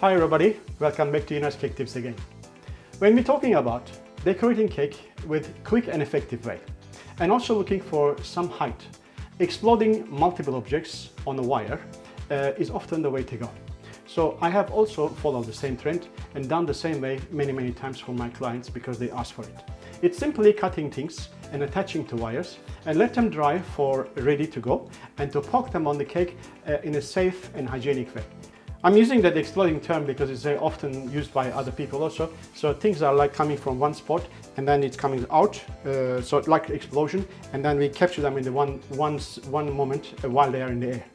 Hi everybody, welcome back to Yunus Cake Tips again. When we're talking about decorating cake with quick and effective way, and also looking for some height, exploding multiple objects on a wire is often the way to go. So I have also followed the same trend and done the same way many times for my clients because they ask for it. It's simply cutting things and attaching to wires and let them dry for ready to go and to poke them on the cake in a safe and hygienic way. I'm using that exploding term because it's very often used by other people also. So things are like coming from one spot and then it's coming out, so like explosion, and then we capture them in the one moment while they are in the air.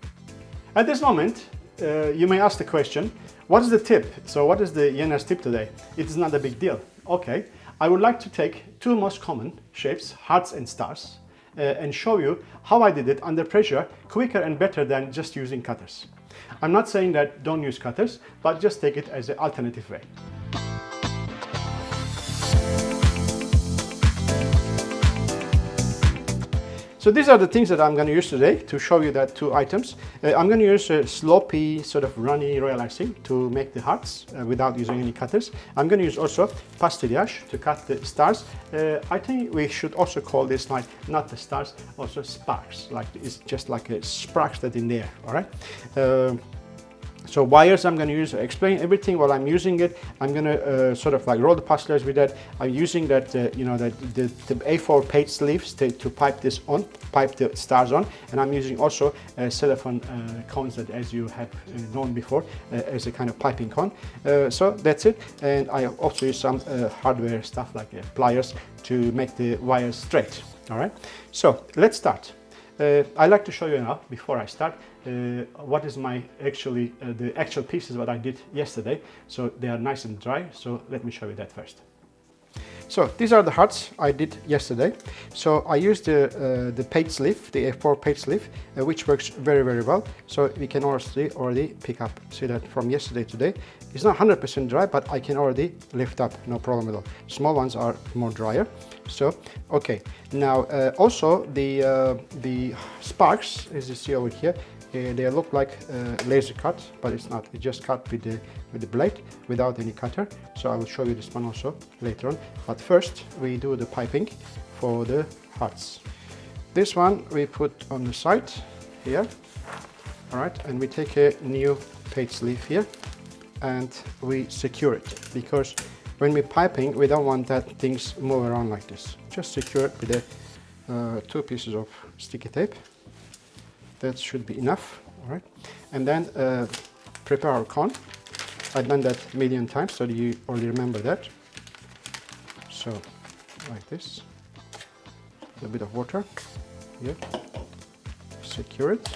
At this moment, you may ask the question, what is the tip? So what is the Yunus tip today? It is not a big deal. Okay, I would like to take two most common shapes, hearts and stars, and show you how I did it under pressure, quicker and better than just using cutters. I'm not saying that don't use cutters, but just take it as an alternative way. So these are the things that I'm going to use today to show you that two items. I'm going to use a sloppy, sort of runny royal icing to make the hearts without using any cutters. I'm going to use also pastillage to cut the stars. I think we should also call this like not the stars, also sparks. Like it's just like a sparks that in there. All right. So wires I'm going to use, explain everything while I'm using it. I'm going to sort of like roll the pastillage with that. I'm using that, you know, the A4 page sleeves to pipe this on, pipe the stars on. And I'm using also cellophane cones that, as you have known before, as a kind of piping cone. So that's it. And I also use some hardware stuff like pliers to make the wires straight. All right. So let's start. I like to show you now, before I start, what is my the actual pieces what I did yesterday. So they are nice and dry, so let me show you that first. So these are the hearts I did yesterday. So I used the page sleeve, the A4 page sleeve, which works very well. So we can already pick up, see that from yesterday today. It's not 100% dry, but I can already lift up, no problem at all. Small ones are more drier. So, okay. Now, also the sparks, as you see over here, they look like laser cut, but it's not. It's just cut with the blade without any cutter. So I will show you this one also later on. But first, we do the piping for the hearts. This one we put on the side here. All right, and we take a new page sleeve here and we secure it, because when we're piping, we don't want that things move around like this. Just secure it with two pieces of sticky tape. That should be enough, all right? And then prepare our cone. I've done that a million times, so you already remember that. So, like this. A bit of water here. Secure it.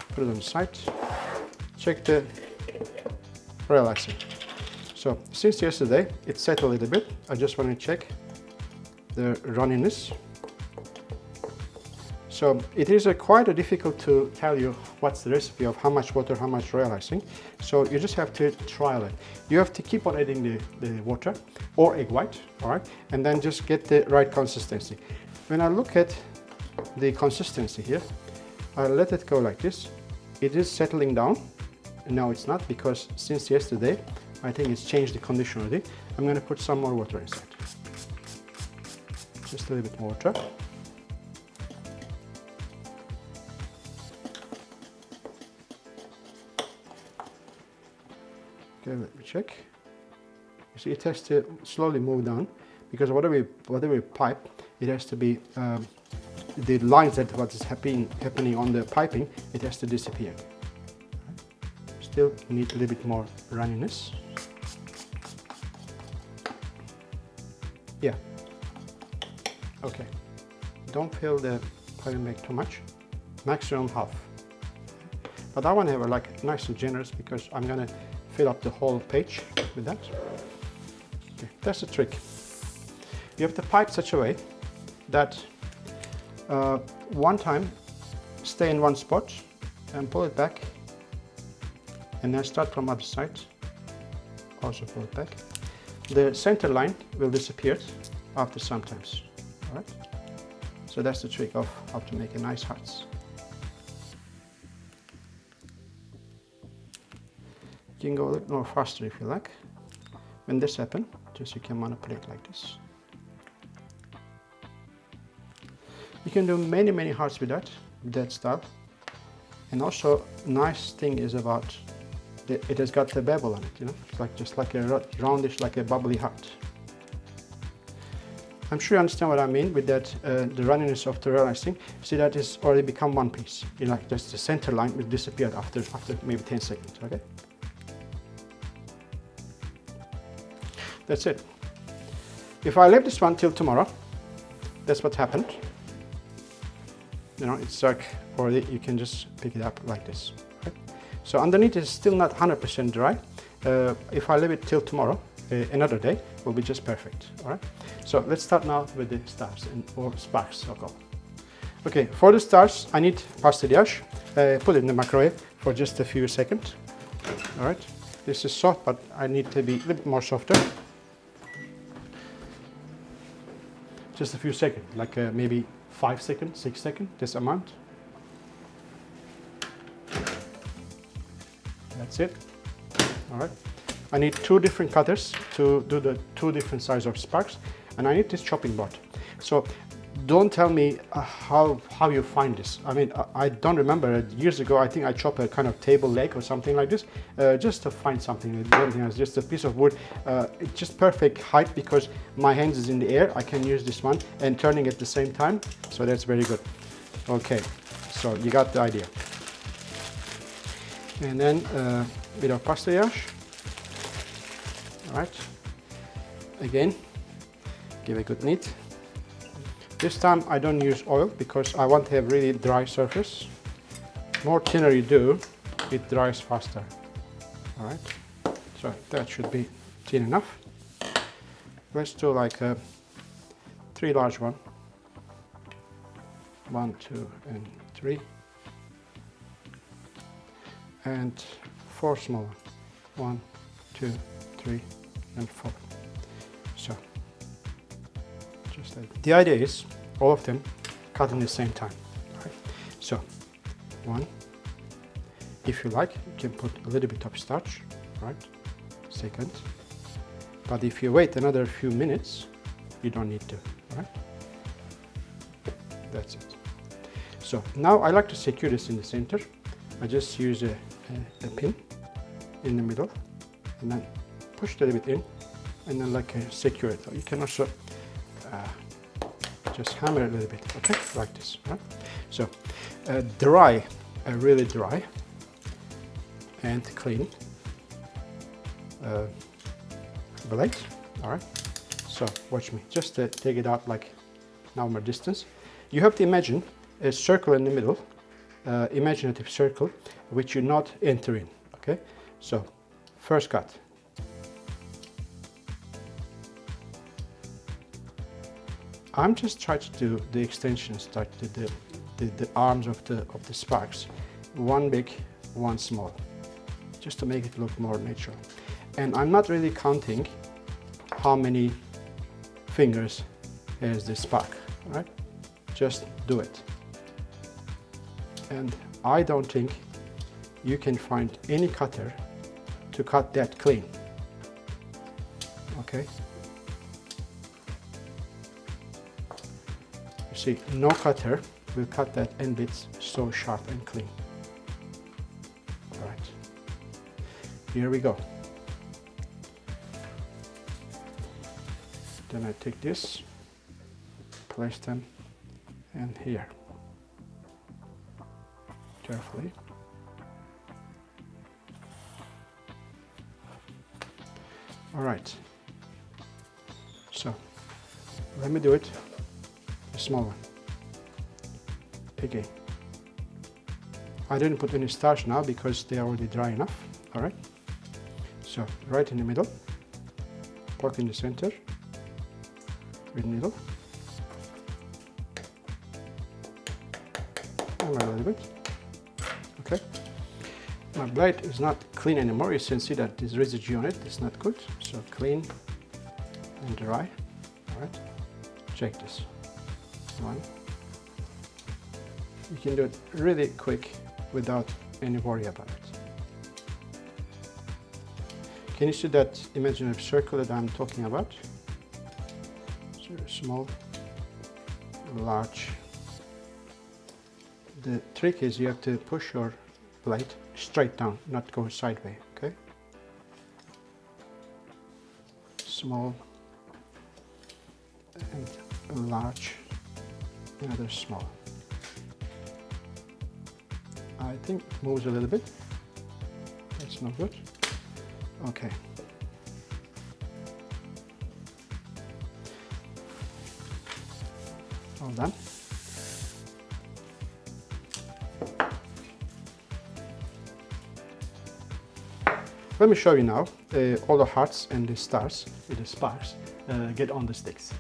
Put it on the side. Check the royal icing. So, since yesterday it set a little bit, I just want to check the runniness. So it is quite difficult to tell you what's the recipe of how much water, how much royal icing. So you just have to trial it. You have to keep on adding the water or egg white, all right? And then just get the right consistency. When I look at the consistency here, I let it go like this. It is settling down. No, it's not, because since yesterday, I think it's changed the condition already. I'm going to put some more water inside. Just a little bit more water. Okay, let me check. You see, it has to slowly move down, because whatever we pipe, it has to be the lines that what is happening on the piping, it has to disappear. Still need a little bit more runniness. Yeah. Okay. Don't fill the piping bag too much. Maximum half. But I want to have it like nice and generous, because I'm gonna fill up the whole page with that. Okay, that's the trick. You have to pipe such a way that one time stay in one spot and pull it back, and then start from other side, also pull it back. The center line will disappear after some times, all right? So that's the trick of how to make a nice hearts. can go a little more faster if you like. When this happens, just you can manipulate like this. You can do many hearts with that style. And also, nice thing is about it has got the bevel on it, you know. It's like just like a roundish, like a bubbly heart. I'm sure you understand what I mean with that, the runniness of the royal icing. See, that is already become one piece. You know, like just the center line will disappear after maybe 10 seconds, okay? That's it. If I leave this one till tomorrow, that's what happened. You know, it's like already, you can just pick it up like this. Okay? So underneath is still not 100% dry. If I leave it till tomorrow, another day, will be just perfect. All right. So let's start now with the stars or sparks, so-called. Okay, for the stars, I need pastillage. Put it in the microwave for just a few seconds. All right. This is soft, but I need to be a little bit more softer. Just a few seconds, like maybe 5 seconds, 6 seconds, this amount. That's it. All right. I need 2 different cutters to do the 2 different size of sparks, and I need this chopping board. So don't tell me how you find this. I mean, I don't remember. Years ago, I think I chopped a kind of table leg or something like this, just to find something. It's just a piece of wood. It's just perfect height because my hands is in the air. I can use this one and turning at the same time. So that's very good. Okay, so you got the idea. And then a bit of pastillage. All right. Again, give a good knead. This time I don't use oil because I want to have really dry surface. More thinner you do, it dries faster. All right, so that should be thin enough. Let's do like 3 large one. 1, 2, and 3. And 4 small ones. 1, 2, 3, and 4. So. The idea is all of them cut in the same time. Right? So, 1. If you like, you can put a little bit of starch, right? 2nd. But if you wait another few minutes, you don't need to, right? That's it. So now I like to secure this in the center. I just use a pin in the middle, and then push a little bit in, and then like secure it. You can also just hammer it a little bit, okay, like this. Right? So dry, really dry and clean blade. All right. So watch me. Just take it out like normal distance. You have to imagine a circle in the middle, imaginative circle, which you not enter in. Okay. So first cut. I'm just trying to do the extensions, like the arms of the sparks, one big, one small, just to make it look more natural. And I'm not really counting how many fingers has this spark, right? Just do it. And I don't think you can find any cutter to cut that clean, okay? See, no cutter will cut that end bits so sharp and clean. All right, here we go. Then I take this, place them in here, carefully. All right, so let me do it. A small one. Again. I didn't put any starch now because they are already dry enough. All right. So right in the middle, poke in the center, with needle, and a little bit. Okay. My blade is not clean anymore. You can see that there's residue on it. It's not good. So clean and dry. All right. Check this. 1. You can do it really quick without any worry about it. Can you see that imaginary circle that I'm talking about? So small, large. The trick is you have to push your blade straight down, not go sideways, okay? Small and large, another small. I think it moves a little bit. That's not good. Okay. All done. Let me show you now all the hearts and the stars with the sparks get on the sticks.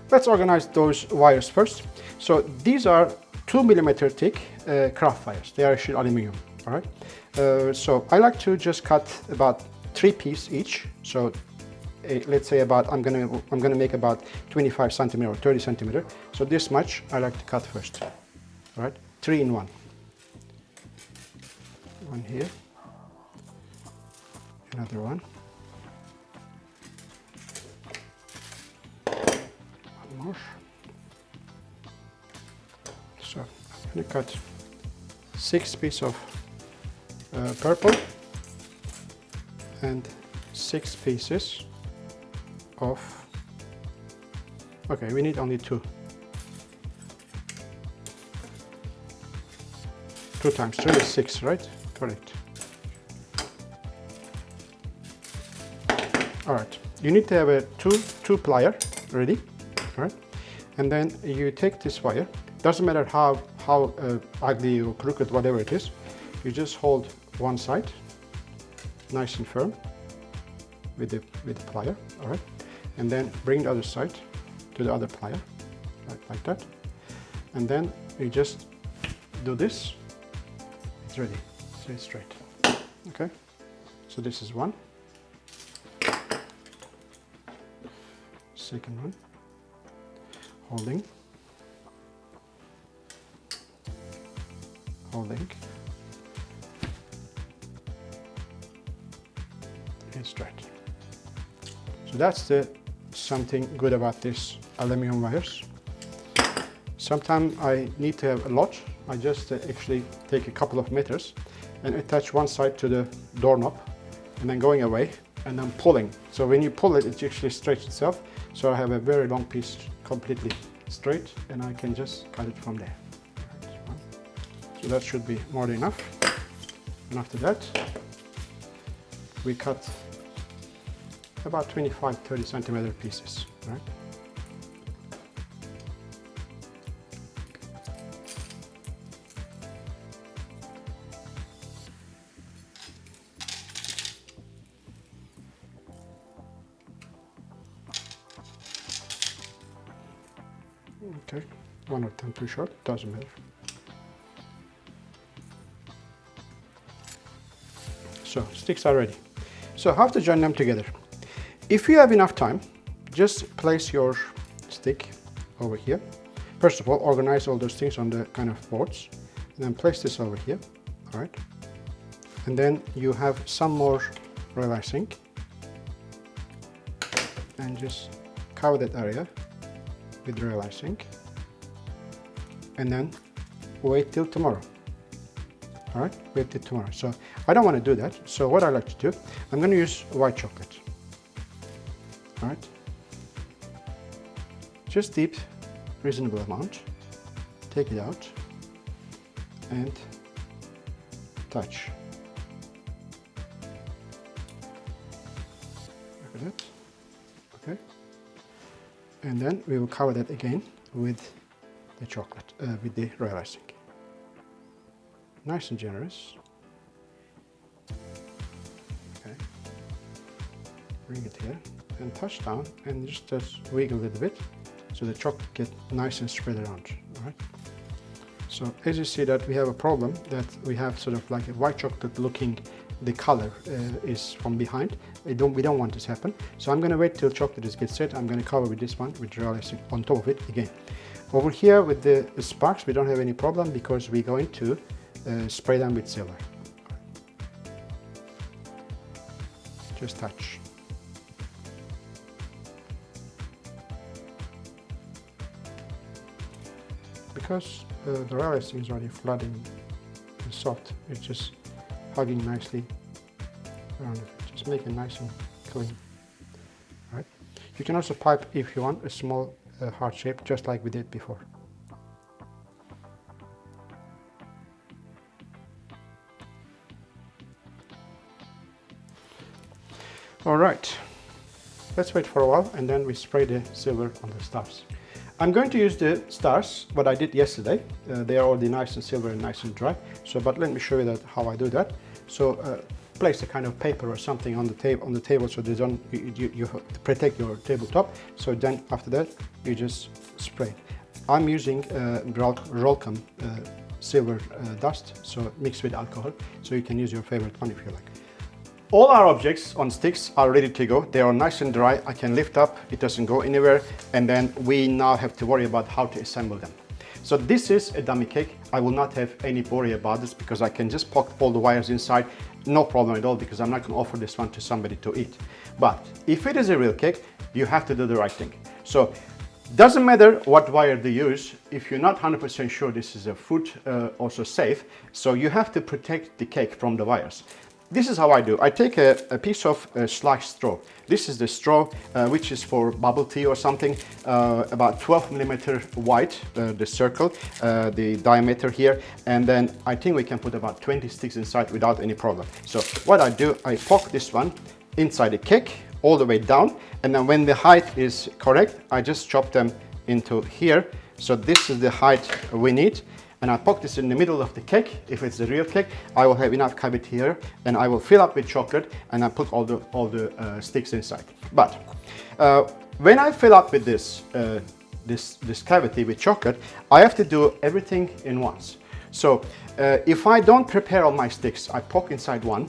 Let's organize those wires first. So these are 2 mm thick craft wires. They are actually aluminum. All right. So I like to just cut about 3 pieces each. So let's say about I'm gonna make about 25 centimeter or 30 centimeter. So this much I like to cut first. All right. 3 in 1. One here. Another one. One more. So I'm going to cut 6 pieces of purple and 6 pieces of, okay, we need only 2. 2 times 3 is 6, right? Correct. All right, you need to have a two plier ready, all right? And then you take this wire, doesn't matter how ugly or crooked, whatever it is, you just hold one side, nice and firm with the plier, all right? And then bring the other side to the other plier, right, like that. And then you just do this, it's ready, so it's straight, okay? So this is one. Second one, holding, and straight. So that's something good about this aluminum wires. Sometimes I need to have a lot. I just actually take a couple of meters and attach one side to the doorknob and then going away and then pulling. So when you pull it, it actually stretches itself. So I have a very long piece completely straight and I can just cut it from there. So that should be more than enough. And after that, we cut about 25-30 centimeter pieces, right? Okay, 1 or 10 too short, doesn't matter. So sticks are ready. So how to join them together? If you have enough time, just place your stick over here. First of all, organize all those things on the kind of boards, and then place this over here, all right? And then you have some more royal icing, and just cover that area with royal icing, and then wait till tomorrow. All right, wait till tomorrow. So I don't want to do that. So what I like to do, I'm going to use white chocolate. All right, just deep, reasonable amount. Take it out and touch. Look at that. Okay. And then we will cover that again with the chocolate, with the royal icing. Nice and generous. Okay. Bring it here and touch down and just wiggle it a bit so the chocolate gets nice and spread around. All right. So as you see that we have a problem that we have sort of like a white chocolate looking, the color is from behind. We don't want this to happen. So I'm going to wait till chocolate gets set. I'm going to cover with this one with royal icing on top of it again. Over here with the sparks, we don't have any problem because we're going to spray them with silver. Just touch. Because the royal icing is already flooding and soft, it's just hugging nicely around it. Just make it nice and clean. Right? You can also pipe, if you want, a small heart shape, just like we did before. All right, let's wait for a while and then we spray the silver on the stars. I'm going to use the stars, what I did yesterday. They are already nice and silver and nice and dry. So, but let me show you that how I do that. So, place a kind of paper or something on the table so they don't you protect your tabletop. So then after that you just spray. I'm using Rolcom silver dust, so mixed with alcohol. So you can use your favorite one if you like. All our objects on sticks are ready to go. They are nice and dry. I can lift up, it doesn't go anywhere. And then we now have to worry about how to assemble them. So this is a dummy cake. I will not have any worry about this because I can just poke all the wires inside. No problem at all, because I'm not going to offer this one to somebody to eat. But if it is a real cake, you have to do the right thing. So doesn't matter what wire they use, if you're not 100% sure this is a food also safe, so you have to protect the cake from the wires. This is how I do. I take a piece of sliced straw. This is the straw which is for bubble tea or something, about 12 millimeter wide, the circle, the diameter here, and then I think we can put about 20 sticks inside without any problem. So what I do, I poke this one inside the cake all the way down, and then when the height is correct, I just chop them into here. So this is the height we need. And I poke this in the middle of the cake. If it's a real cake, I will have enough cavity here, and I will fill up with chocolate, and I put all the sticks inside. But when I fill up with this cavity with chocolate, I have to do everything in once. So if I don't prepare all my sticks, I poke inside one,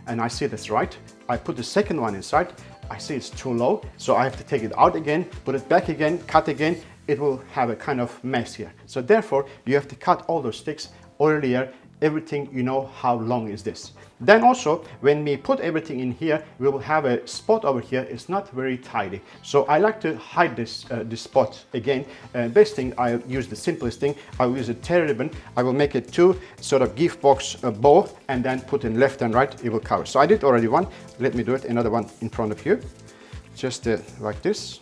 and I see that's right. I put the second one inside. I see it's too low, so I have to take it out again, put it back again, cut again. It will have a kind of mess here. So therefore, you have to cut all those sticks earlier, everything, you know how long is this. Then also, when we put everything in here, we will have a spot over here. It's not very tidy. So I like to hide this spot again. Best thing, I use the simplest thing. I will use a tear ribbon. I will make it two sort of gift box bow, and then put in left and right, it will cover. So I did already one. Let me do it, another one in front of you. Just like this.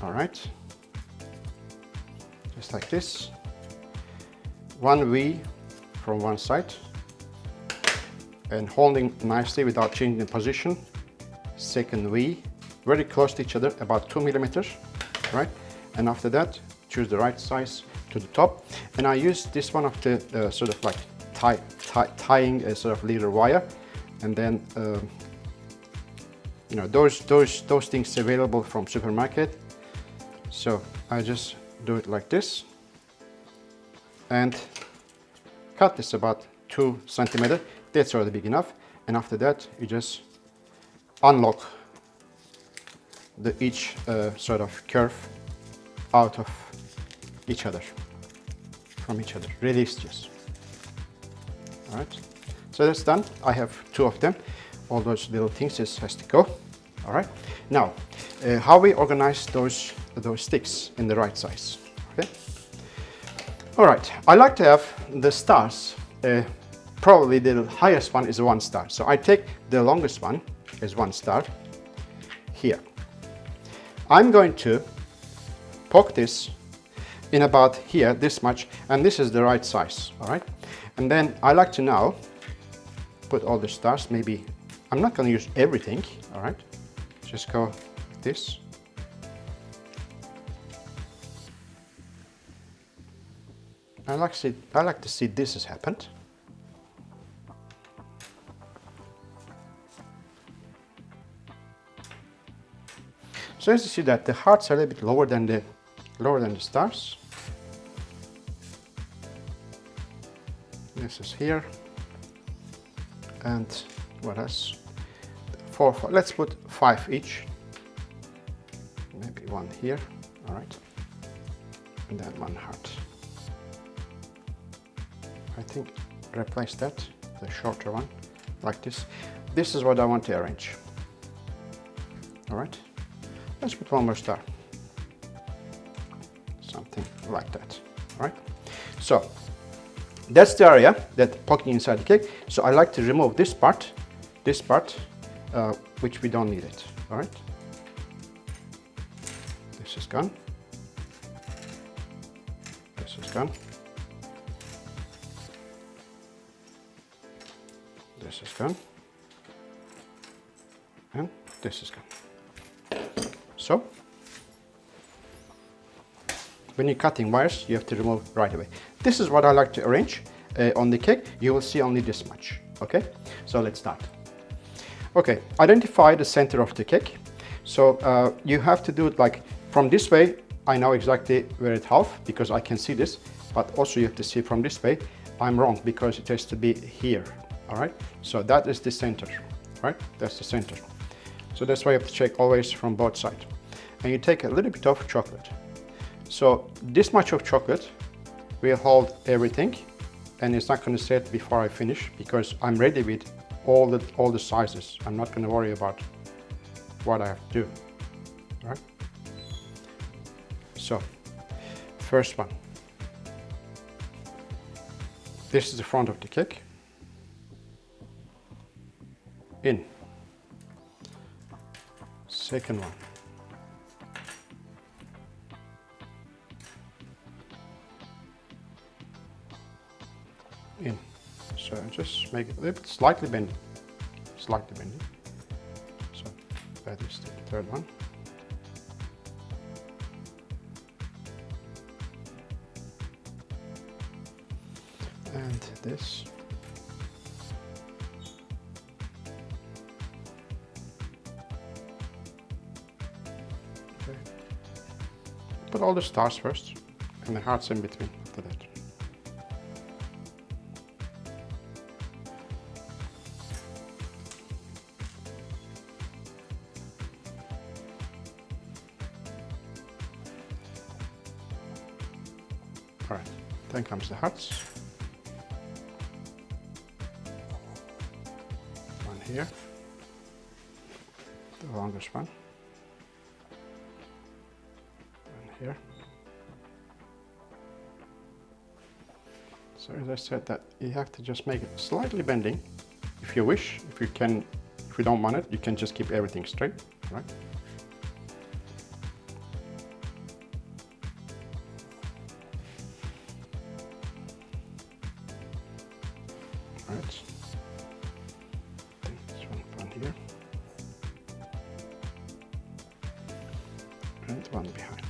All right, just like this. One V from one side, and holding nicely without changing the position. Second V, very close to each other, about 2 millimeters, right? And after that, choose the right size to the top. And I use this one of the sort of like tying a sort of leader wire, and then you know those things available from supermarket. So I just do it like this and cut this about 2 centimeters. That's already big enough. And after that, you just unlock each sort of curve out of each other, from each other. Release just. All right. So that's done. I have 2 of them. All those little things just has to go. All right. Now, how we organize those sticks in the right size. Okay. All right. I like to have the stars. Probably the highest one is 1 star. So I take the longest one as 1 star here. I'm going to poke this in about here, this much, and this is the right size. All right. And then I like to now put all the stars. Maybe I'm not going to use everything. All right. Just go like this. I like to see this has happened. So as you see that the hearts are a little bit lower than the stars. This is here. And what else? 4. Let's put 5 each. Maybe 1 here. All right. And then 1 heart. I think replace that. the shorter one, like this. This is what I want to arrange. All right, let's put one more star. Something like that, all right? So that's the area that poking inside the cake. So I like to remove this part, which we don't need it, all right? This is gone. This is gone. This is gone. And this is gone. So, when you're cutting wires, you have to remove right away. This is what I like to arrange on the cake. You will see only this much, okay? So let's start. Okay, identify the center of the cake. So you have to do it like from this way. I know exactly where it's half because I can see this, but also you have to see from this way. I'm wrong because it has to be here, all right? So that is the center, right? That's the center. So that's why you have to check always from both sides. And you take a little bit of chocolate. So this much of chocolate will hold everything, and it's not going to set before I finish because I'm ready with all the sizes. I'm not going to worry about what I have to do, all right? So, first one. This is the front of the cake. In. Second one. In. So just make it a little bit slightly bending. Slightly bending. So that is the third one. And this. Okay. Put all the stars first and the hearts in between after that. All right, then comes the hearts. One here, the longest one. One here. So as I said, that you have to just make it slightly bending, if you wish. If you can, if you don't want it, you can just keep everything straight, right? Right. This one here. And one behind.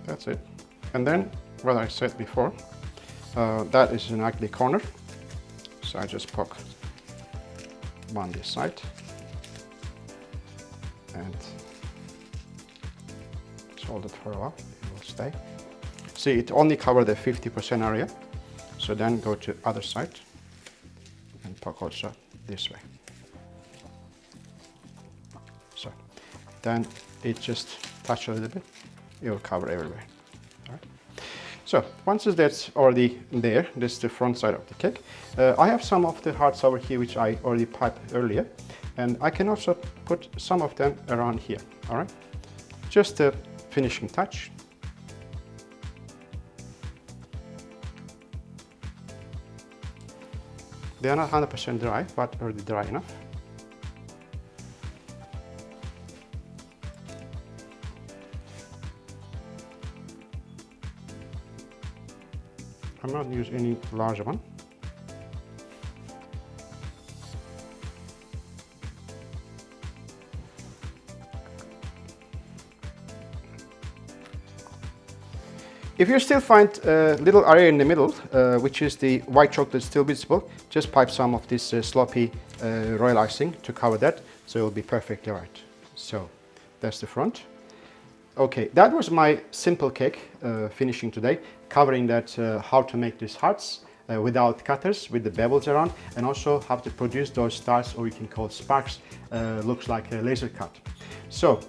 That's it. And then, what I said before, that is an ugly corner. So I just poke one this side. And hold it for a while, it will stay. See, it only covers the 50% area. So then go to other side and poke also this way. So then it just touch a little bit, it will cover everywhere. All right. So once that's already there, this is the front side of the cake. I have some of the hearts over here which I already piped earlier, and I can also put some of them around here. All right, just a finishing touch. They are not 100% dry, but already dry enough. I'm not using any larger one. If you still find a little area in the middle, which is the white chocolate still visible, just pipe some of this sloppy royal icing to cover that, so it will be perfectly right. So that's the front. Okay, that was my simple cake finishing today, covering that how to make these hearts without cutters, with the bevels around, and also how to produce those stars, or we can call sparks, looks like a laser cut. So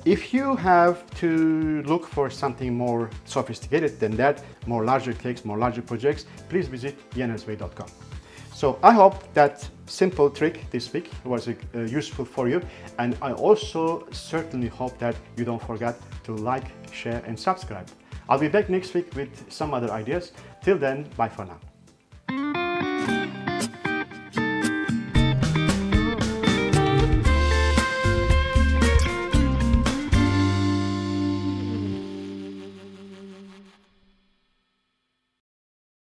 if you have to look for something more sophisticated than that, more larger cakes, more larger projects, please visit yenersway.com. So I hope that simple trick this week was useful for you, and I also certainly hope that you don't forget to like, share and subscribe. I'll be back next week with some other ideas. Till then, bye for now.